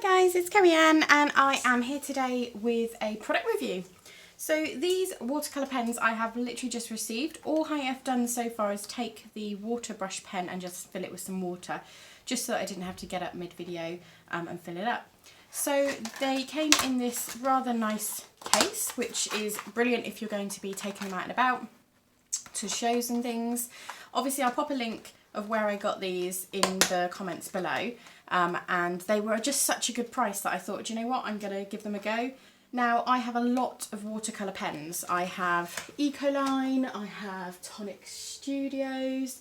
Hi guys, it's Kerri-Ann and I am here today with a product review. So these watercolour pens I have literally just received. All I have done so far is take the water brush pen and just fill it with some water, just so that I didn't have to get up mid-video and fill it up. So they came in this rather nice case, which is brilliant if you're going to be taking them out and about to shows and things. Obviously I'll pop a link of where I got these in the comments below, and they were just such a good price that I thought, do you know what, I'm going to give them a go. Now I have a lot of watercolour pens. I have Ecoline, I have Tonic Studios,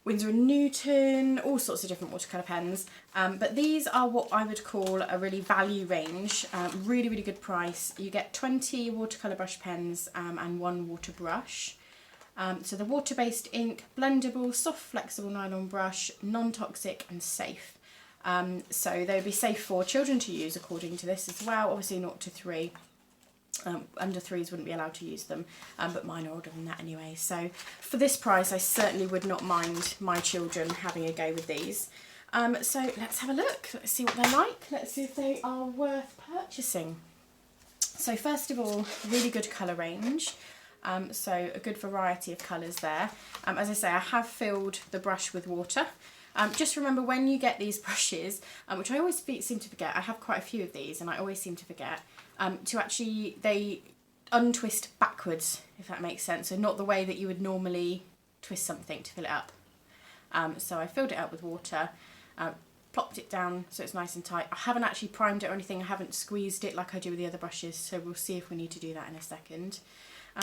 Winsor & Newton, all sorts of different watercolour pens, but these are what I would call a really value range, really good price. You get 20 watercolour brush pens and one water brush. So the water-based ink, blendable, soft flexible nylon brush, non-toxic and safe. So they would be safe for children to use according to this as well, obviously 0 to 3. Under 3s wouldn't be allowed to use them, but mine are older than that anyway. So for this price I certainly would not mind my children having a go with these. So let's have a look, let's see what they're like, let's see if they are worth purchasing. So first of all, really good colour range. So a good variety of colours there. As I say, I have filled the brush with water. Just remember when you get these brushes, which I always seem to forget, I have quite a few of these and I always seem to forget, to actually, they untwist backwards, if that makes sense. So not the way that you would normally twist something to fill it up. So I filled it up with water, plopped it down so it's nice and tight. I haven't actually primed it or anything, I haven't squeezed it like I do with the other brushes, so we'll see if we need to do that in a second.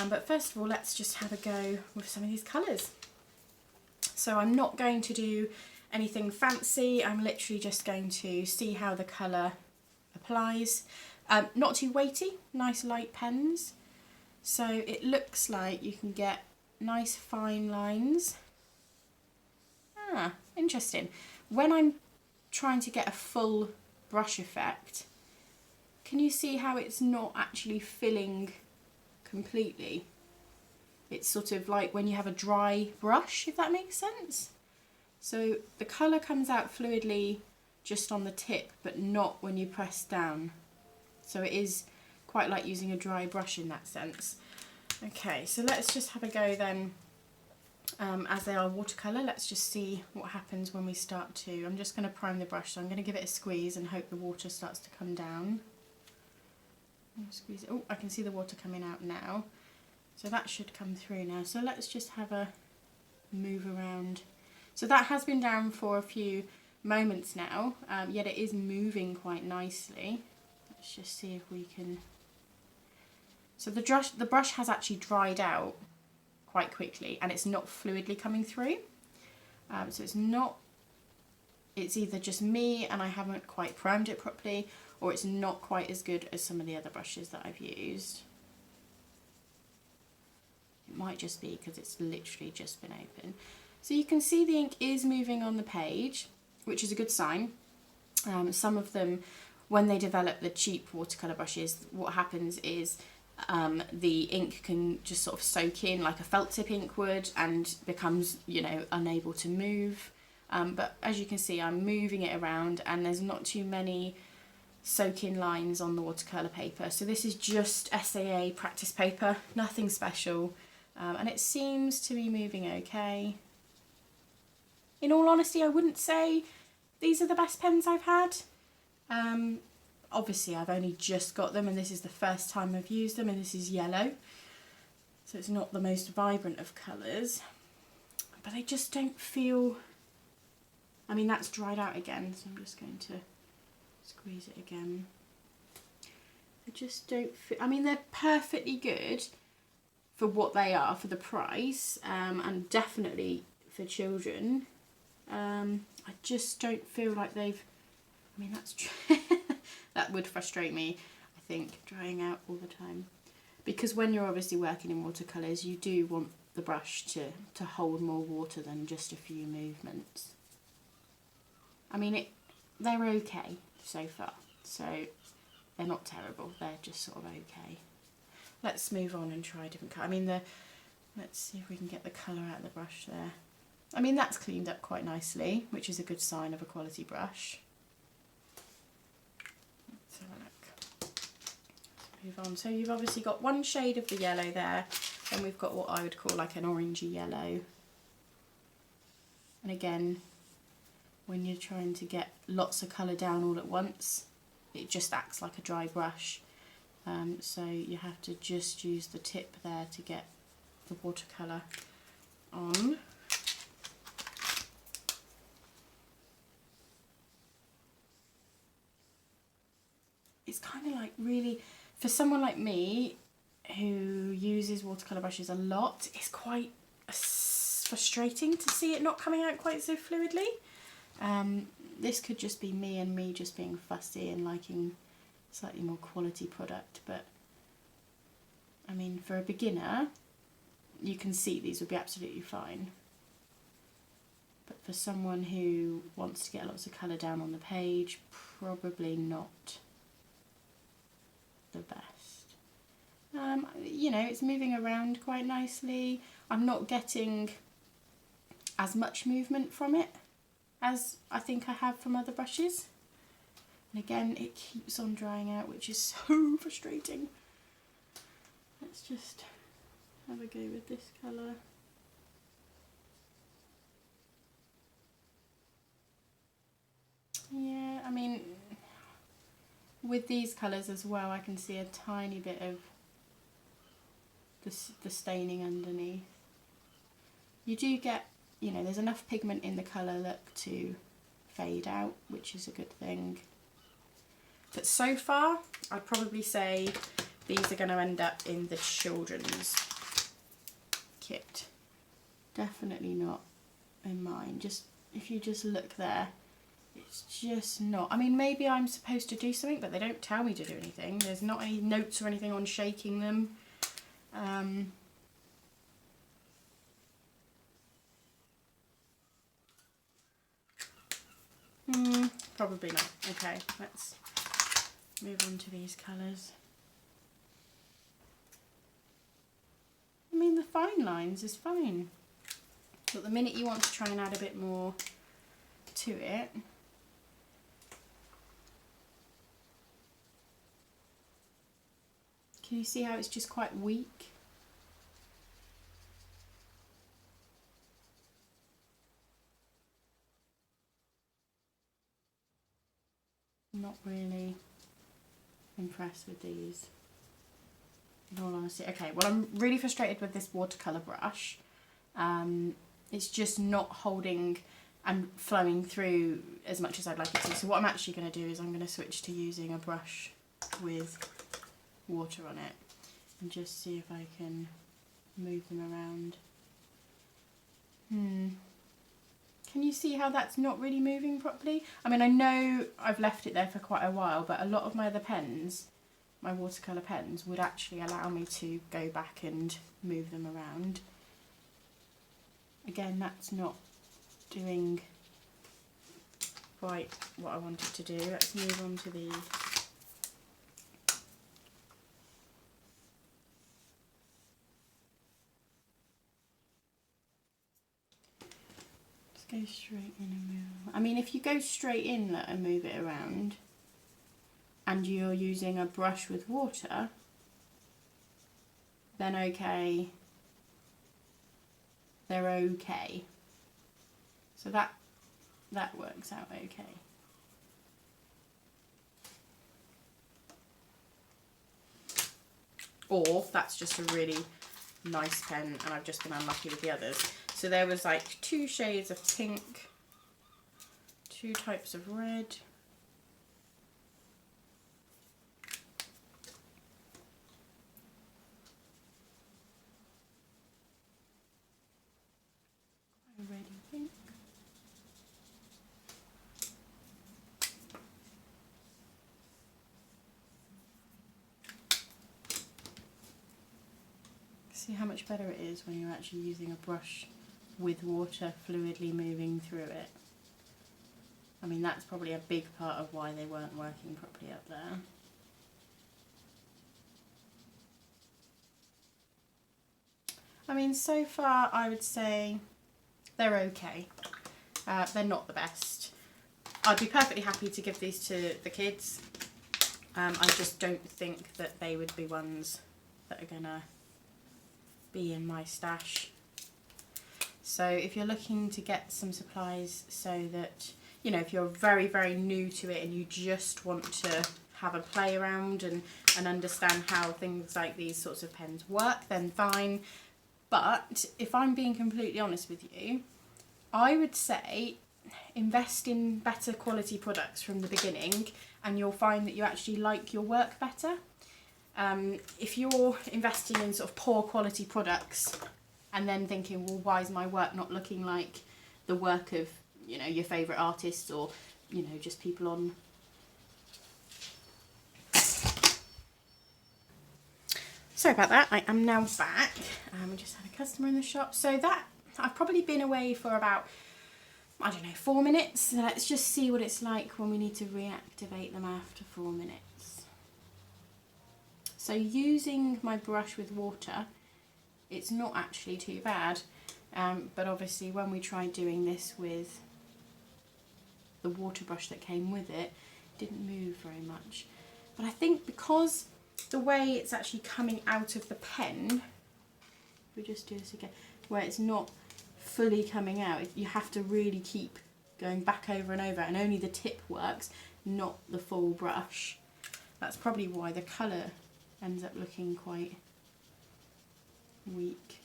But first of all, let's just have a go with some of these colours. So I'm not going to do anything fancy, I'm literally just going to see how the colour applies. Not too weighty, nice light pens. So it looks like you can get nice fine lines. Ah, interesting. When I'm trying to get a full brush effect, can you see how it's not actually filling completely? It's sort of like when you have a dry brush, if that makes sense. So the colour comes out fluidly just on the tip, but not when you press down. So it is quite like using a dry brush in that sense. Okay, so let's just have a go then. As they are watercolour, let's just see what happens when we start to. I'm just going to prime the brush, so I'm going to give it a squeeze and hope the water starts to come down. Squeeze it. Oh, I can see the water coming out now. So that should come through now. So let's just have a move around. So that has been down for a few moments now, yet it is moving quite nicely. Let's just see if we can... So the brush has actually dried out quite quickly and it's not fluidly coming through. So it's either just me and I haven't quite primed it properly, or it's not quite as good as some of the other brushes that I've used. It might just be because it's literally just been open. So you can see the ink is moving on the page, which is a good sign. Some of them, when they develop the cheap watercolour brushes, what happens is the ink can just sort of soak in like a felt tip ink would and becomes, you know, unable to move. But as you can see, I'm moving it around and there's not too many soak-in lines on the watercolour paper. So this is just SAA practice paper, nothing special, and it seems to be moving okay. In all honesty, I wouldn't say these are the best pens I've had. Obviously I've only just got them and this is the first time I've used them, and this is yellow, so it's not the most vibrant of colours, but they just don't feel... I mean, that's dried out again, so I'm just going to squeeze it again. They just don't feel... I mean, they're perfectly good for what they are, for the price, and definitely for children. I just don't feel like they've... I mean, that's that would frustrate me, I think, drying out all the time. Because when you're obviously working in watercolours, you do want the brush to hold more water than just a few movements. I mean, they're okay so far, so they're not terrible, they're just sort of okay. Let's move on and try a different colour. I mean, let's see if we can get the colour out of the brush there. I mean, that's cleaned up quite nicely, which is a good sign of a quality brush. move on. So you've obviously got one shade of the yellow there, and we've got what I would call like an orangey yellow. And again, when you're trying to get lots of colour down all at once, it just acts like a dry brush. So you have to just use the tip there to get the watercolour on. It's kind of like really, for someone like me who uses watercolour brushes a lot, it's quite frustrating to see it not coming out quite so fluidly. This could just be me and me just being fussy and liking slightly more quality product, but I mean, for a beginner, you can see these would be absolutely fine. But for someone who wants to get lots of colour down on the page, probably not the best. You know, it's moving around quite nicely. I'm not getting as much movement from it as I think I have from other brushes. And again, it keeps on drying out, which is so frustrating. Let's just have a go with this colour. Yeah, I mean, with these colours as well, I can see a tiny bit of the staining underneath. You do get, you know, there's enough pigment in the colour look to fade out, which is a good thing. But so far, I'd probably say these are going to end up in the children's kit. Definitely not in mine. Just, if you just look there, it's just not. I mean, maybe I'm supposed to do something, but they don't tell me to do anything. There's not any notes or anything on shaking them. Probably not. Okay, let's move on to these colours. I mean, the fine lines is fine, but the minute you want to try and add a bit more to it, can you see how it's just quite weak? Not really impressed with these, in all honesty. Okay, well, I'm really frustrated with this watercolour brush. It's just not holding and flowing through as much as I'd like it to. So what I'm actually going to do is I'm going to switch to using a brush with water on it and just see if I can move them around. Can you see how that's not really moving properly? I mean, I know I've left it there for quite a while, but a lot of my other pens, my watercolour pens, would actually allow me to go back and move them around. Again, that's not doing quite what I wanted to do. Let's move on to the go straight in and move. I mean, if you go straight in and move it around and you're using a brush with water, then okay, they're okay. So that works out okay. Or that's just a really nice pen and I've just been unlucky with the others. So there was like 2 shades of pink, 2 types of red, a red and pink, see how much better it is when you're actually using a brush with water fluidly moving through it. I mean, that's probably a big part of why they weren't working properly up there. I mean, so far I would say they're okay. They're not the best. I'd be perfectly happy to give these to the kids I just don't think that they would be ones that are gonna be in my stash. So if you're looking to get some supplies so that, you know, if you're very, very new to it and you just want to have a play around and understand how things like these sorts of pens work, then fine. But if I'm being completely honest with you, I would say invest in better quality products from the beginning and you'll find that you actually like your work better. If you're investing in sort of poor quality products and then thinking, well, why is my work not looking like the work of, you know, your favourite artists or, you know, just people on... Sorry about that, I am now back. We just had a customer in the shop. So that, I've probably been away for about, I don't know, 4 minutes. So let's just see what it's like when we need to reactivate them after 4 minutes. So using my brush with water, it's not actually too bad. But obviously when we tried doing this with the water brush that came with it, it didn't move very much. But I think because the way it's actually coming out of the pen, if we just do this again, where it's not fully coming out, you have to really keep going back over and over, and only the tip works, not the full brush. That's probably why the colour ends up looking quite weak.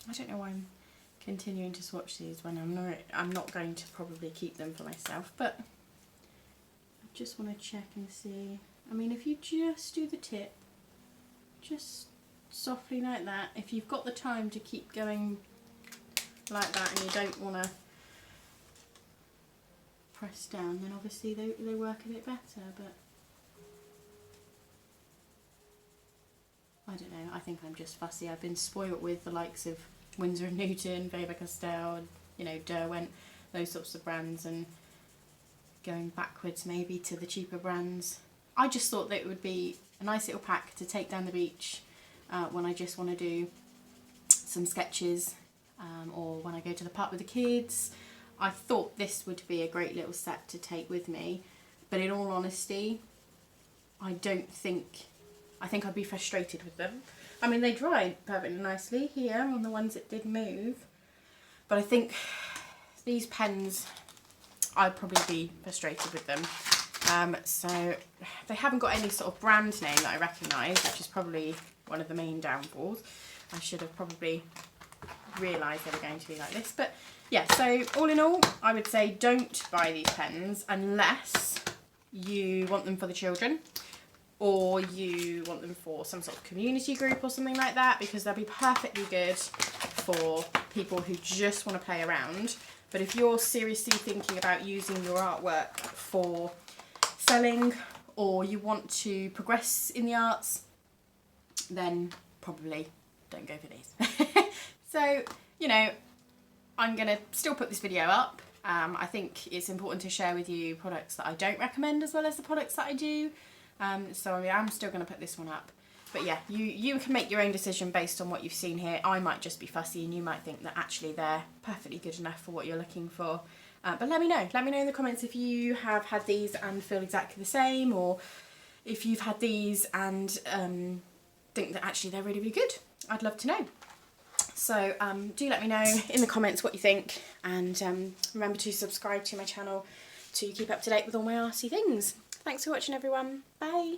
I don't know why I'm continuing to swatch these when I'm not going to probably keep them for myself, but I just want to check and see. I mean, if you just do the tip, just softly like that, if you've got the time to keep going like that and you don't want to press down, then obviously they work a bit better, but I don't know, I think I'm just fussy. I've been spoilt with the likes of Winsor & Newton, Faber-Castell, you know, Derwent, those sorts of brands, and going backwards maybe to the cheaper brands. I just thought that it would be a nice little pack to take down the beach when I just want to do some sketches or when I go to the park with the kids. I thought this would be a great little set to take with me, but in all honesty, I think I'd be frustrated with them. I mean, they dried perfectly nicely here on the ones that did move, but I think these pens, I'd probably be frustrated with them. So they haven't got any sort of brand name that I recognise, which is probably one of the main downfalls. I should have probably realised they were going to be like this. But yeah, so all in all, I would say don't buy these pens unless you want them for the children, or you want them for some sort of community group or something like that, because they'll be perfectly good for people who just want to play around. But if you're seriously thinking about using your artwork for selling, or you want to progress in the arts, then probably don't go for these. So, you know, I'm going to still put this video up. I think it's important to share with you products that I don't recommend as well as the products that I do. So I'm still going to put this one up. But yeah, you can make your own decision based on what you've seen here. I might just be fussy and you might think that actually they're perfectly good enough for what you're looking for. But let me know. Let me know in the comments if you have had these and feel exactly the same, or if you've had these and think that actually they're really, really good. I'd love to know. So do let me know in the comments what you think, and remember to subscribe to my channel to keep up to date with all my arty things. Thanks for watching, everyone. Bye.